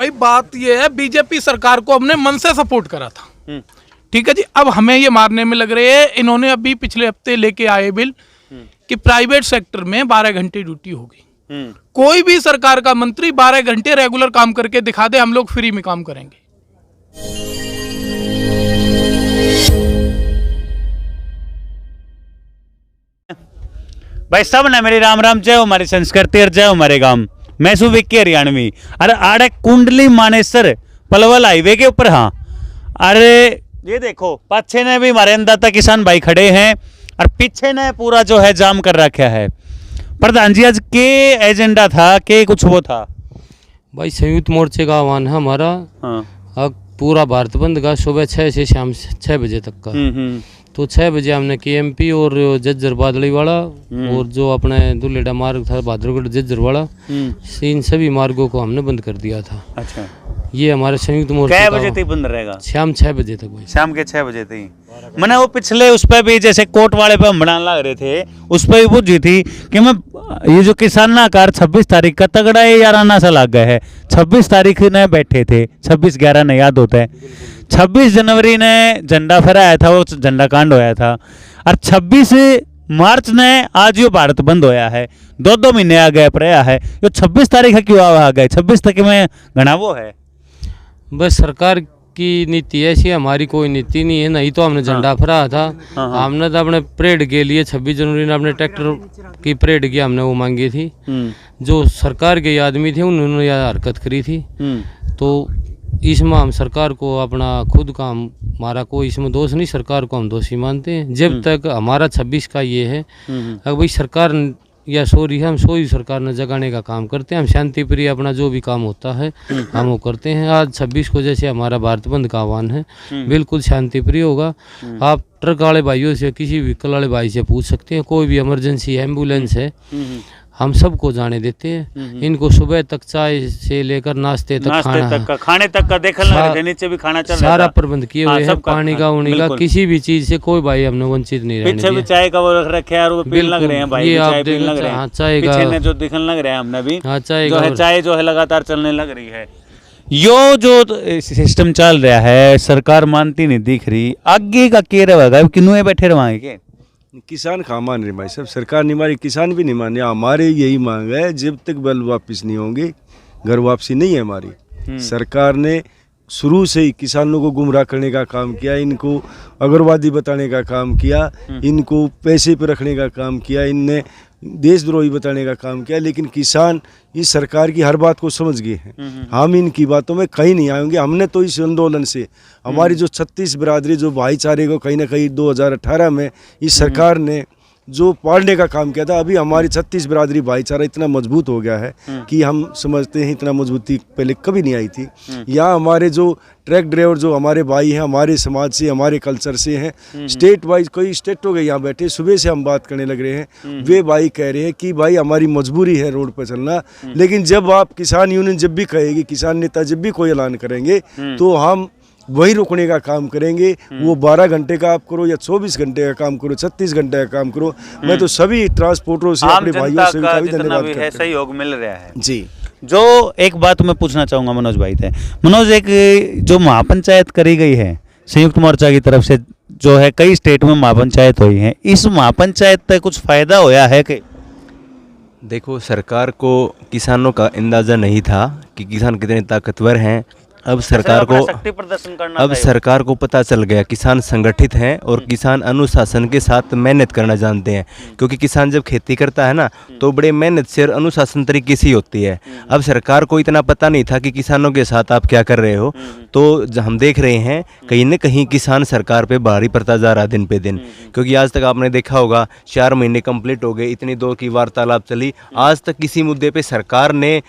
भाई बात ये है, बीजेपी सरकार को हमने मन से सपोर्ट करा था, ठीक है जी। अब हमें ये मारने में लग रहे हैं। इन्होंने अभी पिछले हफ्ते लेके आए बिल कि प्राइवेट सेक्टर में 12 घंटे ड्यूटी होगी। कोई भी सरकार का मंत्री 12 घंटे रेगुलर काम करके दिखा दे, हम लोग फ्री में काम करेंगे। भाई सब ने मेरी राम राम, जय हमारी संस्कृति और जय हमारे गांव। मैं सु विक्की हरियाणवी। अरे आड़े कुंडली मानेसर पलवल हाईवे के ऊपर। हाँ अरे ये देखो पीछे ने भी हमारे अन्नदाता किसान भाई खड़े हैं और पीछे ने पूरा जो है जाम कर रखा है। प्रधान जी आज के एजेंडा था के कुछ वो था? भाई संयुक्त मोर्चे का आह्वान है हमारा। हाँ। अब पूरा भारत बंद का सुबह 6 से शाम 6 बजे तक का। तो 6 बजे हमने केएमपी और जज्जर बादली वाला और जो अपने दुलेडा मार्ग था भाद्रगढ़ जज्जर वाला, इन सभी मार्गों को हमने बंद कर दिया था। अच्छा, ये हमारे संयुक्त मोर्चे कै बजे तक बंद रहेगा? शाम 6 बजे तक भाई। शाम के 6 बजे तक। मैंने वो पिछले उस पर भी जैसे कोर्ट वाले पे हम बनाने लग रहे थे, उस पर भी पूछी थी कि मैं ये जो किसान ना कार 26 तारीख का तगड़ा है याराना सा लग गया है। 26 तारीख ने बैठे थे, 26/11 ने याद होता है। 26 जनवरी ने झंडा फहराया था, वो झंडा कांड होया था। और 26 मार्च ने आज यो भारत बंद होया है। 2 महीने आ गए रहा है। यो 26 तारीख क्यों आ गए? 26 तक में घना वो है। बस सरकार की नीति ऐसी, हमारी कोई नीति नहीं है। नहीं तो हमने झंडा फहराया था। हमने तो अपने परेड के लिए 26 जनवरी ने अपने ट्रैक्टर की परेड की हमने वो मांगी थी। जो सरकार के आदमी थे उन्होंने यह हरकत करी थी। तो इसमें हम सरकार को अपना खुद का हमारा कोई इसमें दोष नहीं, सरकार को हम दोषी मानते हैं। जब तक हमारा 26 का ये है, अगर भाई सरकार या सॉरी हम सोई सरकार ने जगाने का काम करते हैं। हम शांति प्रिय अपना जो भी काम होता है हम वो करते हैं। आज 26 को जैसे हमारा भारत बंद का आह्वान है, बिल्कुल शांति प्रिय होगा। आप ट्रक वाले भाइयों से, किसी व्हीकल वाले भाई से पूछ सकते हैं। कोई भी इमरजेंसी एम्बुलेंस है, हम सबको जाने देते हैं। इनको सुबह तक चाय से लेकर नाश्ते तक खाने तक का देखना, नीचे भी खाना चल रहा है। सारा प्रबंध किए हुए हैं। पानी का, उनी का, किसी भी चीज से कोई भाई हमने वंचित नहीं रहने दिया। पीछे भी चाय का वो रख रखे हैं, वो पीने लग रहे हैं भाई, ये चाय आप पीने लग रहे हैं। चाय का पीछे ने जो दिखने लग रहे हैं, हमने भी चाय जो है चाय जो है लगातार चलने लग रही है। यो जो सिस्टम चल रहा है सरकार मानती नहीं दिख रही। आगे का के रहेगा, किन्नू बैठे रवाएंगे के किसान कहाँ मान रहे भाई साहब? सरकार नहीं मानी, किसान भी नहीं माने। हमारे यही मांग है, जब तक बल वापस नहीं होंगे घर वापसी नहीं है हमारी। सरकार ने शुरू से ही किसानों को गुमराह करने का काम किया, इनको अगरवादी बताने का काम किया, इनको पैसे पे रखने का काम किया, इनने देशद्रोही बताने का काम किया। लेकिन किसान इस सरकार की हर बात को समझ गए हैं। हम इनकी बातों में कहीं नहीं आएंगे। हमने तो इस आंदोलन से हमारी जो 36 बिरादरी जो भाईचारे को कहीं ना कहीं 2018 में इस सरकार ने जो पालने का काम किया था, अभी हमारी 36 बिरादरी भाईचारा इतना मजबूत हो गया है कि हम समझते हैं इतना मजबूती पहले कभी नहीं आई थी। यहाँ हमारे जो ट्रक ड्राइवर जो हमारे भाई हैं, हमारे समाज से, हमारे कल्चर से हैं, स्टेट वाइज कई स्टेटों के यहाँ बैठे सुबह से हम बात करने लग रहे हैं। वे भाई कह रहे हैं कि भाई हमारी मजबूरी है रोड पर चलना, लेकिन जब आप किसान यूनियन जब भी कहेगी, किसान नेता जब भी कोई ऐलान करेंगे तो हम वही रोकने का काम करेंगे। वो 12 घंटे का आप करो या 24 घंटे का काम करो, 36 घंटे का काम करो। मैं तो सभी ट्रांसपोर्टरों से, अपने भाइयों से भी धन्यवाद करता हूं। सहयोग मिल रहा है जी। जो एक बात मैं पूछना चाहूंगा मनोज भाई से। मनोज, एक जो महापंचायत करी गई है संयुक्त मोर्चा की तरफ से, जो है कई स्टेट में महापंचायत हुई है, इस महापंचायत पे कुछ फायदा होया है कि? देखो, सरकार को किसानों का अंदाजा नहीं था कि किसान कितने ताकतवर हैं। अब सरकार को पता चल गया किसान संगठित हैं और किसान अनुशासन के साथ मेहनत करना जानते हैं। क्योंकि किसान जब खेती करता है ना तो बड़े मेहनत से और अनुशासन तरीके से ही होती है। अब सरकार को इतना पता नहीं था कि किसानों के साथ आप क्या कर रहे हो। तो हम देख रहे हैं कहीं न कहीं किसान सरकार पे भारी पड़ता जा रहा है दिन पे दिन। क्योंकि आज तक आपने देखा होगा 4 महीने कंप्लीट हो गए, इतनी दौर की वार्तालाप चली, आज तक किसी मुद्दे पे सरकार ने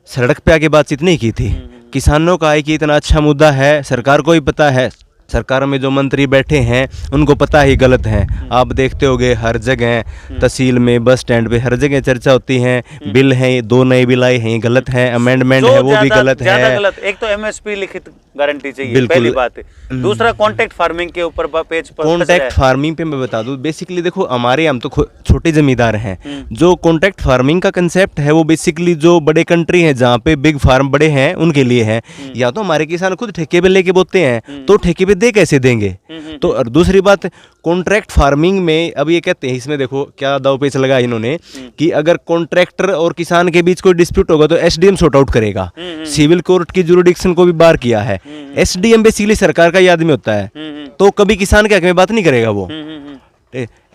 सड़क पे आके बातचीत नहीं की थी। किसानों का है कि इतना अच्छा मुद्दा है, सरकार को भी पता है, सरकार में जो मंत्री बैठे हैं उनको पता ही गलत है। आप देखते होगे हर जगह, तहसील में, बस स्टैंड पे, हर जगह चर्चा होती है, बिल है, 2 नए बिल आए हैं, गलत है, अमेंडमेंट है वो भी गलत है। गलत। एक तो एमएसपी लिखित गारंटी चाहिए, बिल्कुल। पहली बात है। दूसरा कॉन्ट्रैक्ट फार्मिंग के ऊपर पेज पर कॉन्ट्रैक्ट फार्मिंग पे मैं बता दूं, बेसिकली देखो हमारे हम तो छोटे जमींदार हैं, जो कॉन्ट्रैक्ट फार्मिंग का कंसेप्ट है वो बेसिकली जो बड़े कंट्री हैं जहाँ पे बिग फार्म बड़े हैं उनके लिए है। या तो हमारे किसान खुद ठेके पे लेके बोते हैं, तो ठेके पे दे कैसे देंगे। तो और दूसरी बात, कॉन्ट्रैक्ट फार्मिंग में अब ये कहते हैं, इसमें देखो क्या दाव पेच लगा इन्होंने कि अगर कॉन्ट्रैक्टर और किसान के बीच कोई डिस्प्यूट होगा तो एसडीएम सॉर्ट आउट करेगा। सिविल कोर्ट की जुरिडिक्शन को भी बार किया है। एसडीएम बेसिकली सरकार का ही आदमी होता है, तो कभी किसान के हक में बात नहीं करेगा वो।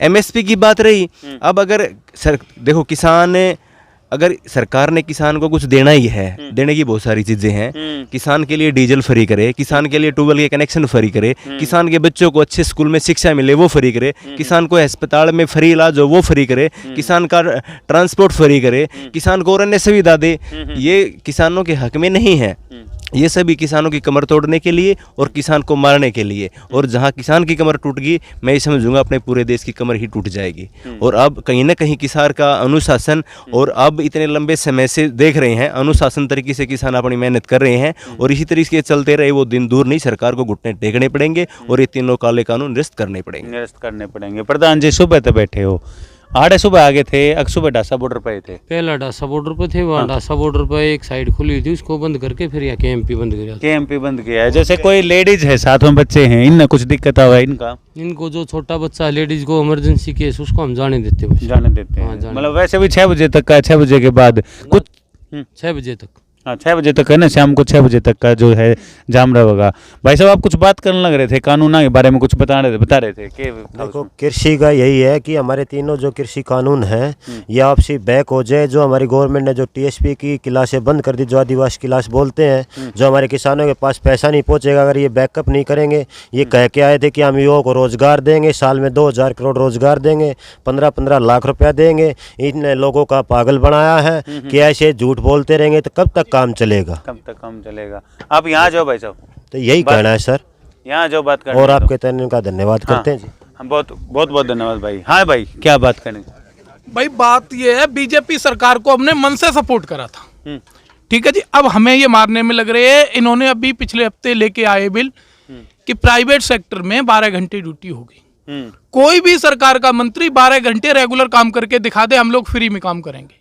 एमएसपी की बात रही, अब अगर देखो किसान, अगर सरकार ने किसान को कुछ देना ही है, देने की बहुत सारी चीजें हैं। किसान के लिए डीजल फ्री करे, किसान के लिए ट्यूबवेल के कनेक्शन फ्री करे, किसान के बच्चों को अच्छे स्कूल में शिक्षा मिले वो फ्री करे, किसान को अस्पताल में फ्री इलाज हो वो फ्री करे, किसान का ट्रांसपोर्ट फ्री करे, किसान को और अन्य सुविधा दे। ये किसानों के हक में नहीं है, ये सभी किसानों की कमर तोड़ने के लिए और किसान को मारने के लिए। और जहां किसान की कमर टूट गई, मैं ये समझूंगा अपने पूरे देश की कमर ही टूट जाएगी। और अब कहीं ना कहीं किसान का अनुशासन, और अब इतने लंबे समय से देख रहे हैं अनुशासन तरीके से किसान अपनी मेहनत कर रहे हैं, और इसी तरीके से चलते रहे वो दिन दूर नहीं, सरकार को घुटने टेकने पड़ेंगे और ये तीनों काले कानून निरस्त करने पड़ेंगे। प्रधान जी सुबह तो बैठे हो, आड़े सुबह आगे थे, सुबह डासा बॉर्डर पे थे। पहला डासा बॉर्डर पे थे, वहाँ डासा बॉर्डर पे एक साइड खुली हुई थी, उसको बंद करके फिर यहाँ केएमपी बंद किया। केएमपी बंद किया है। जैसे कोई लेडीज है, साथ में बच्चे हैं, इनमें कुछ दिक्कत हुआ है इनका? इनको जो छोटा बच्चा है, लेडीज को इमरजेंसी केस, उसको हम जाने देते हैं। जाने देते हाँ, हैं, जाने मतलब वैसे भी 6 बजे तक का, 6 बजे के बाद कुछ 6 बजे तक। हाँ 6 बजे तक है ना, शाम को 6 बजे तक का जो है जाम रहेगा। भाई साहब आप कुछ बात करने लग रहे थे, कानून के बारे में कुछ बता रहे थे कि देखो कृषि का यही है कि हमारे तीनों जो कृषि कानून हैं ये आपसी बैक हो जाए। जो हमारी गवर्नमेंट ने जो टीएसपी की क्लासें बंद कर दी, जो आदिवासी क्लास बोलते हैं, जो हमारे किसानों के पास पैसा नहीं पहुंचेगा अगर ये बैकअप नहीं करेंगे। ये कह के आए थे कि हम युवाओं को रोजगार देंगे, साल में 2000 करोड़ रोजगार देंगे, 15-15 लाख रुपया देंगे। इन लोगों का पागल बनाया है कि ऐसे झूठ बोलते रहेंगे तो कब तक काम चलेगा, कब तक काम चलेगा। आप यहाँ जाओ भाई साहब, तो यही कहना है सर। यहाँ जो बात करनी और है आपके तन का धन्यवाद करते हैं जी। हम बहुत धन्यवाद भाई। हाँ भाई क्या बात करें? भाई बात ये है, बीजेपी सरकार को हमने मन से सपोर्ट करा था, ठीक है जी। अब हमें ये मारने में लग रहे हैं। इन्होंने अभी पिछले हफ्ते लेके आए बिल कि प्राइवेट सेक्टर में 12 घंटे ड्यूटी होगी। कोई भी सरकार का मंत्री 12 घंटे रेगुलर काम करके दिखा दे, हम लोग फ्री में काम करेंगे।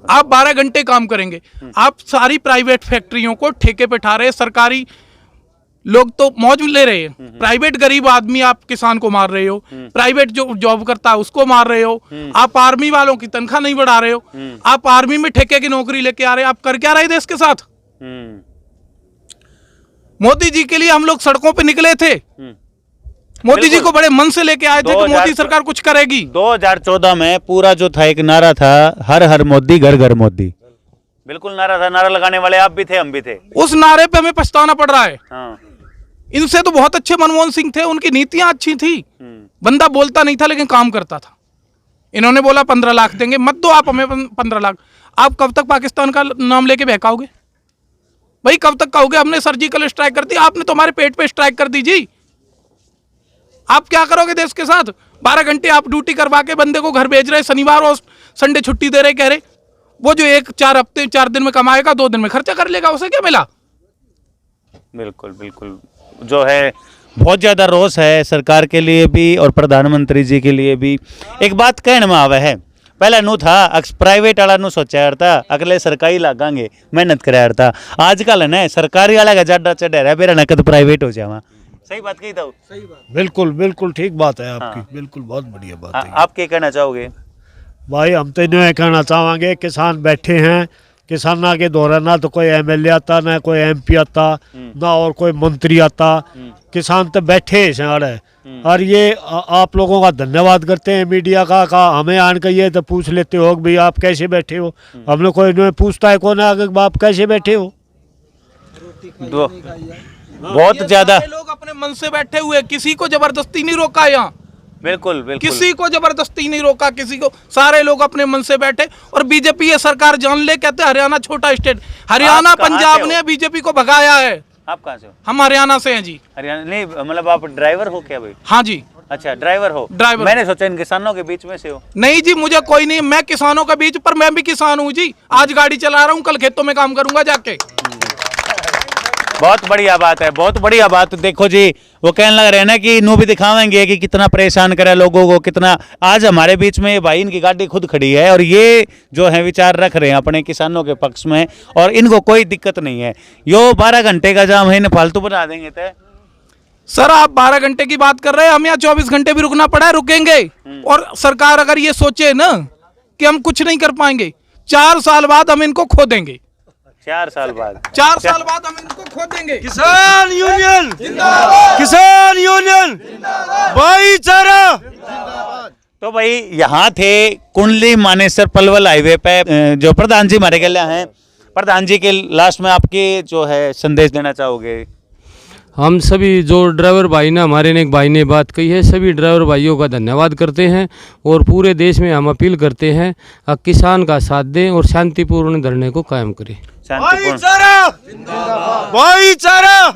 आप 12 घंटे काम करेंगे। आप सारी प्राइवेट फैक्ट्रियों को ठेके पे ठा रहे हैं, सरकारी लोग तो मौज ले रहे हैं। प्राइवेट गरीब आदमी आप किसान को मार रहे हो, प्राइवेट जो जॉब करता है उसको मार रहे हो। आप आर्मी वालों की तनख्वाह नहीं बढ़ा रहे हो, आप आर्मी में ठेके की नौकरी लेके आ रहे हैं। आप कर क्या रहे देश के साथ? मोदी जी के लिए हम लोग सड़कों पे निकले थे, मोदी जी को बड़े मन से लेके आए थे कि मोदी सरकार कुछ करेगी। 2014 में पूरा जो था एक नारा था, हर हर मोदी घर घर मोदी, बिल्कुल नारा था। नारा लगाने वाले आप भी थे, हम भी थे। उस नारे पे हमें पछताना पड़ रहा है। हाँ। इनसे तो बहुत अच्छे मनमोहन सिंह थे, उनकी नीतियां अच्छी थी, बंदा बोलता नहीं था लेकिन काम करता था। इन्होंने बोला 15 लाख देंगे, मत दो आप हमें 15 लाख। आप कब तक पाकिस्तान का नाम लेके बहकाओगे भाई? कब तक कहोगे हमने सर्जिकल स्ट्राइक कर दी? आपने तो हमारे पेट पे स्ट्राइक कर दी जी। आप क्या करोगे देश के साथ? 12 घंटे आप ड्यूटी करवा के बंदे को घर भेज रहे, शनिवार और संडे छुट्टी दे रहे, कह रहे वो जो 4 दिन में कमाएगा 2 दिन में खर्चा कर लेगा, उसे क्या मिला? बिल्कुल जो है बहुत ज्यादा रोष है सरकार के लिए भी और प्रधानमंत्री जी के लिए भी। एक बात कहने में आवे है, पहले नू था प्राइवेट वाला नू सोचा यार था अगले सरकारी लगांगे, मेहनत करे यार था। आजकल है ना सरकारी वाला का जाडा चढ़ा रहा है, मेरा नकद प्राइवेट हो जावा। सही बात कही था। सही बात, बिल्कुल ठीक बात है आपकी। हाँ। बिल्कुल बहुत बढ़िया बात है। आप क्या कहना चाहोगे? भाई हम तो इन्हें कहना चाहेंगे, किसान बैठे हैं, किसाना के दौरान ना तो कोई एमएलए आता, ना कोई एमपी आता, ना और कोई मंत्री आता। किसान तो बैठे हैं और ये आप लोगों का धन्यवाद करते हैं मीडिया का हमें आन के ये तो पूछ लेते हो भाई आप कैसे बैठे हो। हमने कोई इन्हें पूछता है कौन है आप कैसे बैठे हो। बहुत ज्यादा लोग अपने मन से बैठे हुए, किसी को जबरदस्ती नहीं रोका यहाँ। बिल्कुल किसी को जबरदस्ती नहीं रोका, किसी को, सारे लोग अपने मन से बैठे। और बीजेपी ये सरकार जान ले, कहते हरियाणा छोटा स्टेट, हरियाणा पंजाब ने बीजेपी को भगाया है। आप कहाँ से हो? हम हरियाणा से हैं जी। हरियाणा नहीं, मतलब आप ड्राइवर हो क्या भाई? हाँ जी, अच्छा ड्राइवर हो। ड्राइवर। मैंने सोचा इन किसानों के बीच में से हो। नहीं जी, मुझे कोई नहीं, मैं किसानों के बीच, पर मैं भी किसान हूँ जी। आज गाड़ी चला रहा हूँ, कल खेतों में काम करूंगा जाके। बहुत बढ़िया बात है, बहुत बढ़िया बात। देखो जी, वो कहने लग रहे हैं ना कि नू भी दिखावेंगे कि कितना परेशान करे लोगों को, कितना। आज हमारे बीच में ये भाई, इनकी गाड़ी खुद खड़ी है और ये जो है विचार रख रहे हैं अपने किसानों के पक्ष में, और इनको कोई दिक्कत नहीं है। यो 12 घंटे का जाम है, इन्हें फालतू बना देंगे तय। सर आप 12 घंटे की बात कर रहे हैं, हम यहाँ 24 घंटे भी रुकना पड़ा है, रुकेंगे। और सरकार अगर ये सोचे ना कि हम कुछ नहीं कर पाएंगे, 4 साल बाद हम इनको खो देंगे। 4 साल बाद? 4 साल बाद हम इनको खो देंगे। किसान यूनियन जिंदाबाद, किसान यूनियन भाईचारा। तो भाई यहाँ थे कुंडली मानेसर पलवल हाईवे पे जो प्रधान जी हमारे गले हैं। प्रधान जी के लास्ट में आपके जो है संदेश देना चाहोगे? हम सभी जो ड्राइवर भाई ने, हमारे ने एक भाई ने बात कही है, सभी ड्राइवर भाइयों का धन्यवाद करते हैं और पूरे देश में हम अपील करते हैं किसान का साथ दें और शांतिपूर्ण धरने को कायम करें। भाईचारा, भाईचारा,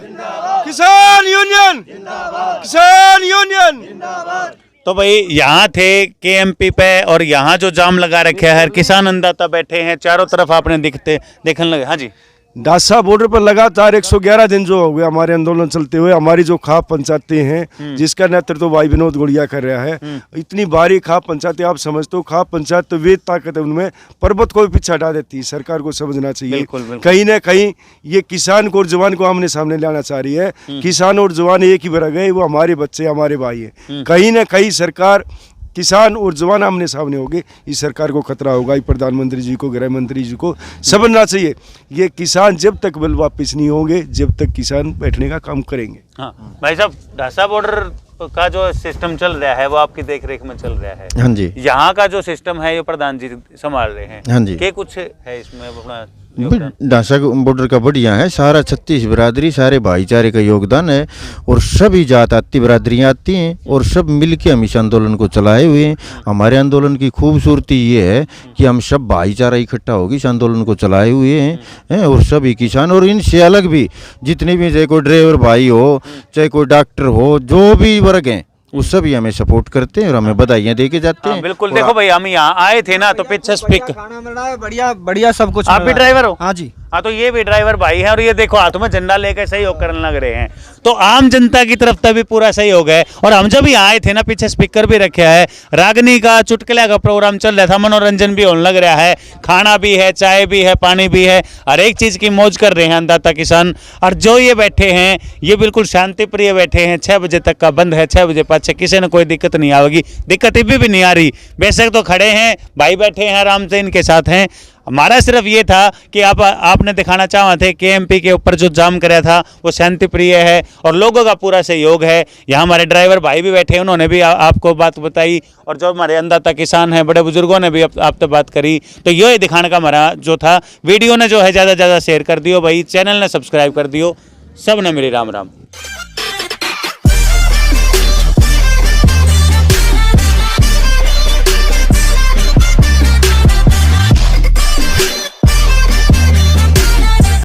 किसान यूनियन, किसान यूनियन। तो भाई यहाँ थे केएमपी पे, और यहाँ जो जाम लगा रखे है, किसान अन्नदाता बैठे हैं चारों तरफ, आपने देखने लगे। हाँ जी, डासा बॉर्डर पर लगातार 111 दिन जो हो गया हमारे आंदोलन चलते हुए, हमारी जो खाप पंचायतें हैं जिसका नेतृत्व तो भाई विनोद गुड़िया कर रहा है, इतनी भारी खाप पंचायतें, आप समझते हो खाप पंचायत तो वेद ताकत है उनमें, पर्वत को भी पीछे हटा देती है। सरकार को समझना चाहिए। बिल्कुल, बिल्कुल। कहीं ना कहीं ये किसान को और जवान को आमने सामने लाना चाह रही है। किसान और जवान एक ही वर्ग है, वो हमारे बच्चे हमारे भाई है। कहीं ना कहीं सरकार, किसान और जवान आमने सामने हो गए, इस सरकार को खतरा होगा। प्रधानमंत्री जी को, गृह मंत्री जी को समझना चाहिए, ये किसान जब तक बल वापिस नहीं होंगे, जब तक किसान बैठने का काम करेंगे। हाँ भाई साहब, ढासा बॉर्डर का जो सिस्टम चल रहा है वो आपकी देखरेख में चल रहा है। हाँ जी, यहाँ का जो सिस्टम है ये प्रधान जी संभाल रहे हैं। हाँ जी, क्या कुछ है इसमें अपना? ढांचा बॉर्डर का बढ़िया है, सारा 36 बिरादरी, सारे भाईचारे का योगदान है और सभी जात आती बिरादरियाँ आती हैं और सब मिलके हम इस आंदोलन को चलाए हुए हैं। हमारे आंदोलन की खूबसूरती ये है कि हम सब भाईचारा इकट्ठा होकर इस आंदोलन को चलाए हुए हैं और सभी किसान और इनसे अलग भी जितने भी, चाहे कोई ड्राइवर भाई हो, चाहे कोई डॉक्टर हो, जो भी वर्ग हैं वो सभी हमें सपोर्ट करते हैं और हमें बधाइयाँ दे के जाते हैं। बिल्कुल। देखो भाई, हम यहाँ आए थे ना तो पीछे स्पीकर, खाना मिल रहा है, बढ़िया बढ़िया सब कुछ। आप भी ड्राइवर हो? हाँ जी। हाँ, तो ये भी ड्राइवर भाई हैं और ये देखो हाथों में झंडा लेकर सहयोग करने लग रहे हैं। तो आम जनता की तरफ तभी पूरा सहयोग है। और हम जब यहाँ आए थे ना, पीछे स्पीकर भी रखे है, रागनी का चुटकुला का प्रोग्राम चल रहा था, मनोरंजन भी होने लग रहा है, खाना भी है, चाय भी है, पानी भी है, हर एक चीज की मौज कर रहे हैं अन्नदाता किसान। और जो ये बैठे हैं ये बिल्कुल शांति प्रिय बैठे हैं। 6 बजे तक का बंद है, 6 बजे पाछे किसी ने कोई दिक्कत नहीं आएगी। दिक्कत इभी भी नहीं आ रही, बेशक तो खड़े हैं भाई, बैठे हैं आराम से, इनके साथ हैं। हमारा सिर्फ ये था कि आपने दिखाना चाहा थे केएमपी के ऊपर जो जाम कराया था वो शांति प्रिय है और लोगों का पूरा सहयोग है। यहाँ हमारे ड्राइवर भाई भी बैठे हैं, उन्होंने भी आपको बात बताई और जो हमारे अन्नदाता किसान हैं, बड़े बुजुर्गों ने भी आप तो बात करी। तो ये दिखाने का हमारा जो था, वीडियो ने जो है ज़्यादा से ज़्यादा शेयर कर दियो भाई, चैनल ने सब्सक्राइब कर दियो। सब ने मेरी राम राम।